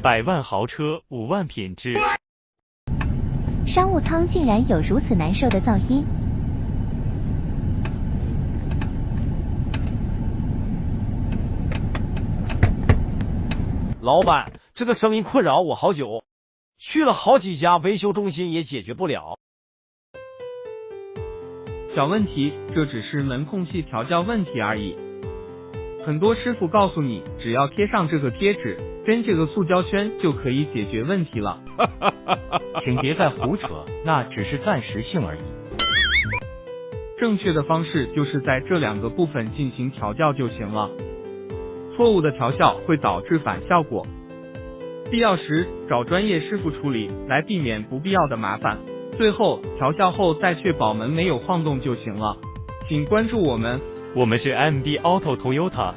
100万豪车5万品质。商务舱竟然有如此难受的噪音。老板，这个声音困扰我好久，去了好几家维修中心也解决不了。小问题，这只是门空隙调校问题而已。很多师傅告诉你，只要贴上这个贴纸，跟这个塑胶圈就可以解决问题了。请别再胡扯，那只是暂时性而已。正确的方式就是在这2个部分进行调校就行了。错误的调校会导致反效果，必要时找专业师傅处理，来避免不必要的麻烦。最后调校后再确保门没有晃动就行了。请关注我们。我们是MD Auto Toyota。